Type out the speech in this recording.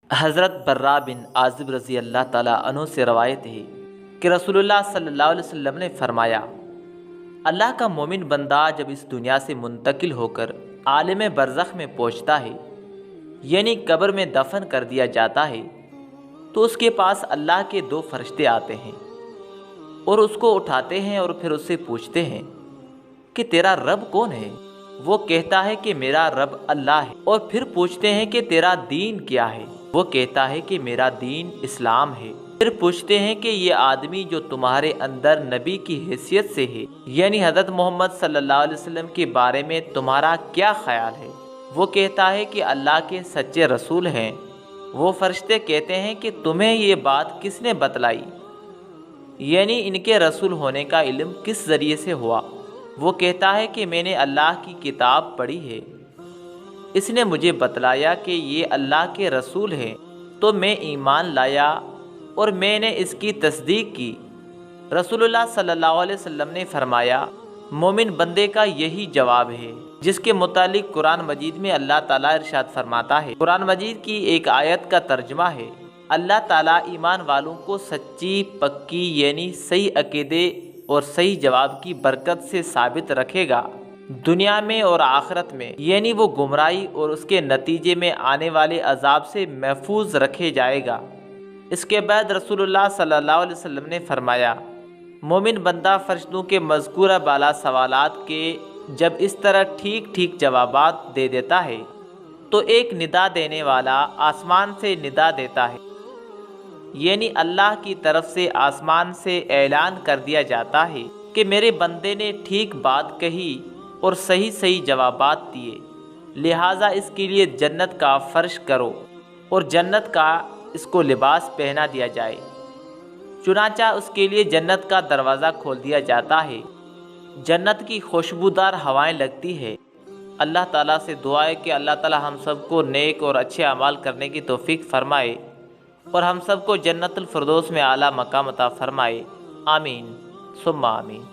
حضرت برا بن عازب رضی اللہ تعالیٰ عنہ سے روایت ہے کہ رسول اللہ صلی اللہ علیہ وسلم نے فرمایا، اللہ کا مومن بندہ جب اس دنیا سے منتقل ہو کر عالم برزخ میں پہنچتا ہے، یعنی قبر میں دفن کر دیا جاتا ہے، تو اس کے پاس اللہ کے 2 فرشتے آتے ہیں اور اس کو اٹھاتے ہیں اور پھر اس سے پوچھتے ہیں کہ تیرا رب کون ہے؟ وہ کہتا ہے کہ میرا رب اللہ ہے، اور پھر پوچھتے ہیں کہ تیرا دین کیا ہے؟ وہ کہتا ہے کہ میرا دین اسلام ہے۔ پھر پوچھتے ہیں کہ یہ آدمی جو تمہارے اندر نبی کی حیثیت سے ہے، یعنی حضرت محمد صلی اللہ علیہ وسلم کے بارے میں تمہارا کیا خیال ہے؟ وہ کہتا ہے کہ اللہ کے سچے رسول ہیں۔ وہ فرشتے کہتے ہیں کہ تمہیں یہ بات کس نے بتلائی؟ یعنی ان کے رسول ہونے کا علم کس ذریعے سے ہوا؟ وہ کہتا ہے کہ میں نے اللہ کی کتاب پڑھی ہے، اس نے مجھے بتلایا کہ یہ اللہ کے رسول ہیں، تو میں ایمان لایا اور میں نے اس کی تصدیق کی۔ رسول اللہ صلی اللہ علیہ وسلم نے فرمایا، مومن بندے کا یہی جواب ہے، جس کے متعلق قرآن مجید میں اللہ تعالیٰ ارشاد فرماتا ہے۔ قرآن مجید کی ایک آیت کا ترجمہ ہے، اللہ تعالیٰ ایمان والوں کو سچی پکی یعنی صحیح عقیدے اور صحیح جواب کی برکت سے ثابت رکھے گا، دنیا میں اور آخرت میں، یعنی وہ گمراہی اور اس کے نتیجے میں آنے والے عذاب سے محفوظ رکھے جائے گا۔ اس کے بعد رسول اللہ صلی اللہ علیہ وسلم نے فرمایا، مومن بندہ فرشتوں کے مذکورہ بالا سوالات کے جب اس طرح ٹھیک ٹھیک جوابات دے دیتا ہے تو ایک ندا دینے والا آسمان سے ندا دیتا ہے، یعنی اللہ کی طرف سے آسمان سے اعلان کر دیا جاتا ہے کہ میرے بندے نے ٹھیک بات کہی اور صحیح جوابات دیے، لہٰذا اس کے لیے جنت کا فرش کرو اور جنت کا اس کو لباس پہنا دیا جائے۔ چنانچہ اس کے لیے جنت کا دروازہ کھول دیا جاتا ہے، جنت کی خوشبودار ہوائیں لگتی ہے۔ اللہ تعالیٰ سے دعا ہے کہ اللہ تعالیٰ ہم سب کو نیک اور اچھے اعمال کرنے کی توفیق فرمائے اور ہم سب کو جنت الفردوس میں اعلیٰ مقام عطا فرمائے۔ آمین ثم آمین۔